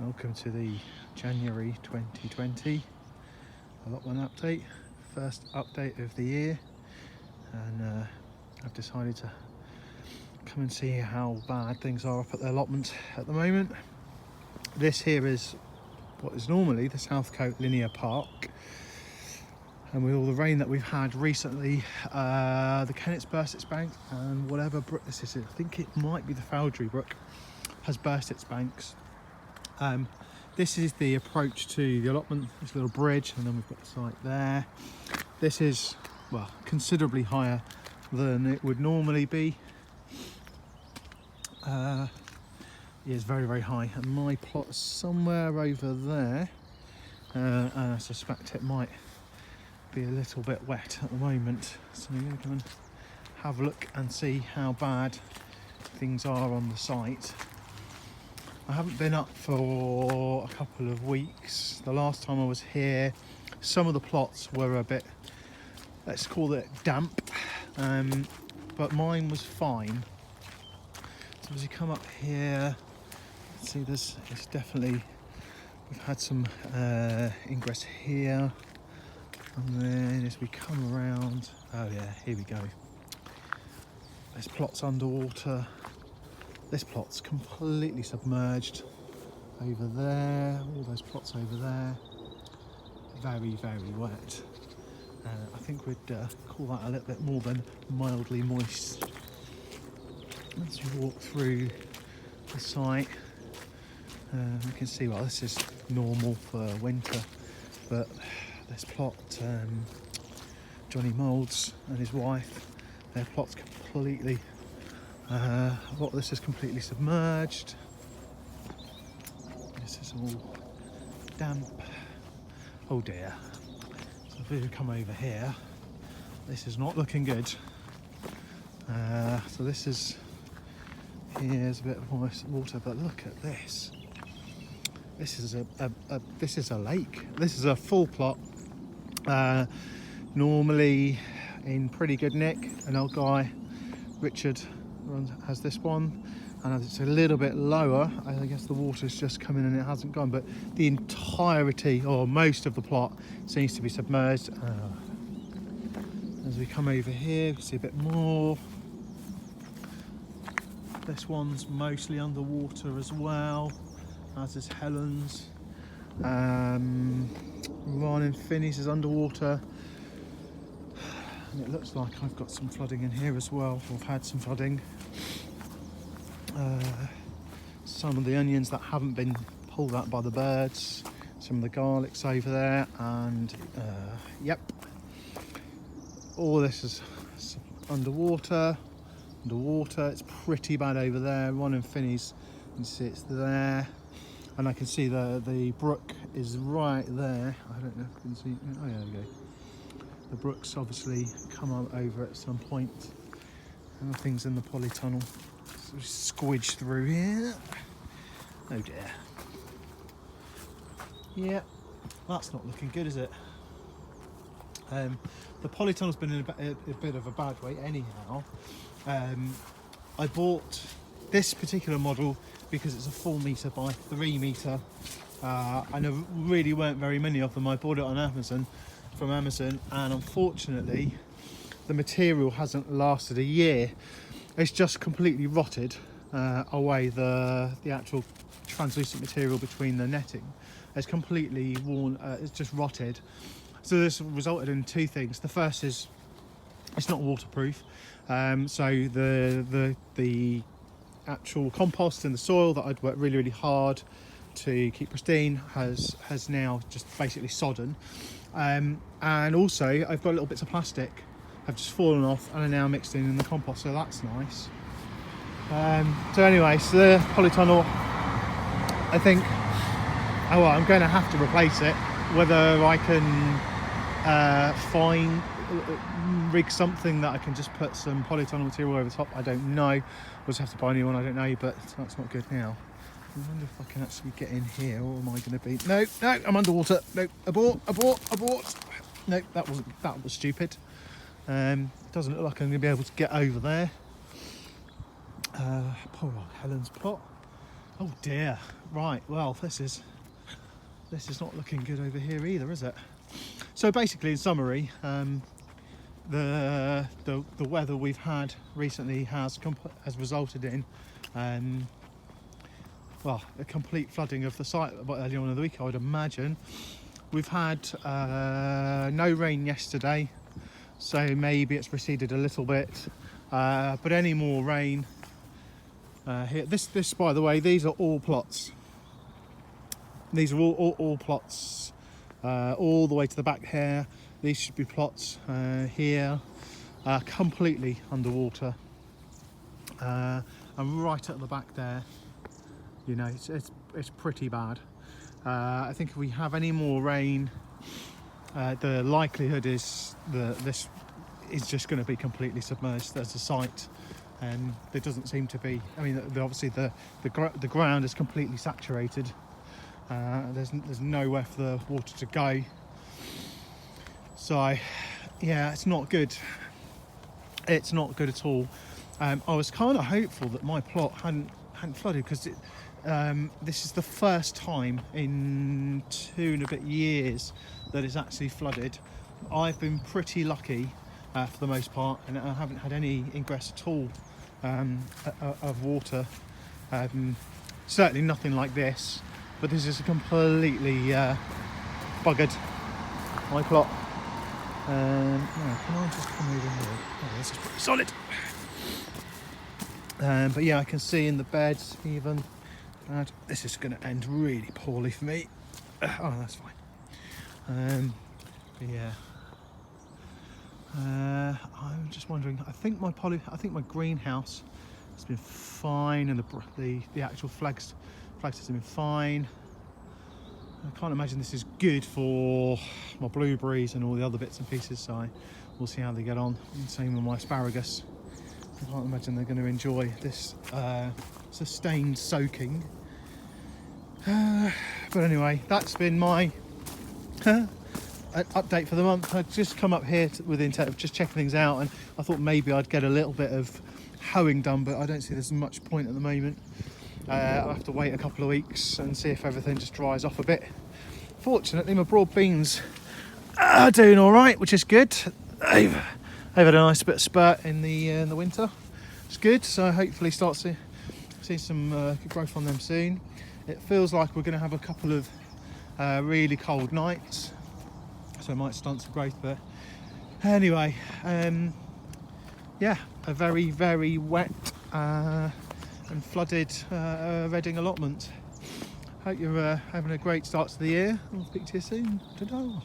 Welcome to the January 2020 allotment update, first update of the year, and I've decided to come and see how bad things are up at the allotment at the moment. This here is what is normally the Southcote Linear Park, and with all the rain that we've had recently, the Kennet's burst its banks, and whatever brook this is, I think it might be the Foudry Brook, has burst its banks. This is the approach to the allotment, this little bridge, and then we've got the site there. This is, well, considerably higher than it would normally be. It is very, very high, and my plot is somewhere over there, and I suspect it might be a little bit wet at the moment. So I'm going to come and have a look and see how bad things are on the site. I haven't been up for a couple of weeks. The last time I was here, some of the plots were a bit, let's call it damp, but mine was fine. So as you come up here, see there's it's definitely, we've had some ingress here, and then as we come around, oh yeah, here we go. This plot's underwater. This plot's completely submerged over there, all those plots over there, very, very wet. I think we'd call that a little bit more than mildly moist. As you walk through the site, you can see, well, this is normal for winter, but this plot, Johnny Moulds and his wife, their plot's completely this is completely submerged. This is all damp. Oh dear. So if we come over here, this is not looking good. So this is, here's a bit of moist water, but look at this. This is this is a lake. This is a full plot. Normally in pretty good nick. An old guy, Richard, has this one, and as it's a little bit lower, I guess the water's just come in and it hasn't gone, but the entirety or most of the plot seems to be submerged. As we come over here, we see a bit more. This one's mostly underwater as well, as is Helen's. Ron and Finney's is underwater. And it looks like I've got some flooding in here as well. I've had some flooding. Some of the onions that haven't been pulled out by the birds. Some of the garlic's over there, and yep. All this is underwater. It's pretty bad over there. Ron and Finney's, you can see it's there. And I can see the brook is right there. I don't know if you can see. Oh yeah, there we go. The brook's obviously come over at some point, and nothing's in the polytunnel. So we squidge through here. Oh dear. Yeah, that's not looking good, is it? The polytunnel's been in a bit of a bad way anyhow. I bought this particular model because it's a 4 metre by 3 metre, and there really weren't very many of them. I bought it on Amazon, from Amazon, and unfortunately the material hasn't lasted a year. It's just completely rotted away. The actual translucent material between the netting is completely worn, it's just rotted. So this resulted in two things. The first is it's not waterproof, so the actual compost in the soil that I'd worked really, really hard to keep pristine has now just basically sodden. And also I've got little bits of plastic have just fallen off and are now mixed in the compost, so that's nice. So anyway, so the polytunnel, I think, oh well, I'm going to have to replace it. Whether I can rig something that I can just put some polytunnel material over the top, I don't know. We'll just have to buy a new one, I don't know, but that's not good now. I wonder if I can actually get in here, or am I going to be... No, I'm underwater. No, abort. No, that was stupid. Doesn't look like I'm going to be able to get over there. Poor old Helen's plot. Oh dear. Right, well, this is not looking good over here either, is it? So basically, in summary, the weather we've had recently has resulted in well, a complete flooding of the site earlier on in the week, I would imagine. We've had no rain yesterday, so maybe it's receded a little bit, but any more rain here. This, by the way, these are all plots. These are all plots, all the way to the back here. These should be plots here, completely underwater, and right at the back there. You know, it's pretty bad. I think if we have any more rain, the likelihood is that this is just going to be completely submerged as a site, and there doesn't seem to be. I mean, obviously the ground is completely saturated. There's nowhere for the water to go. So, yeah, it's not good. It's not good at all. I was kind of hopeful that my plot hadn't flooded, because this is the first time in 2 and a bit years that it's actually flooded. I've been pretty lucky for the most part, and I haven't had any ingress at all of water. Certainly nothing like this, but this is completely buggered my plot. Now, can I just come over here? Oh, this is pretty solid. But yeah, I can see in the beds even. This is going to end really poorly for me. Oh, that's fine. But yeah. I'm just wondering. I think my greenhouse has been fine, and the actual flags have been fine. I can't imagine this is good for my blueberries and all the other bits and pieces. So we'll see how they get on. And same with my asparagus. I can't imagine they're going to enjoy this sustained soaking. But anyway, that's been my update for the month. I'd just come up here with the intent of just checking things out, and I thought maybe I'd get a little bit of hoeing done, but I don't see there's much point at the moment. I'll have to wait a couple of weeks and see if everything just dries off a bit. Fortunately, my broad beans are doing all right, which is good. They've had a nice bit of spurt in the winter. It's good, so hopefully start to see some good growth on them soon. It feels like we're going to have a couple of really cold nights, so it might stunt some growth. But anyway, yeah, a very, very wet and flooded Reading allotment. Hope you're having a great start to the year. I'll speak to you soon. Ta-da.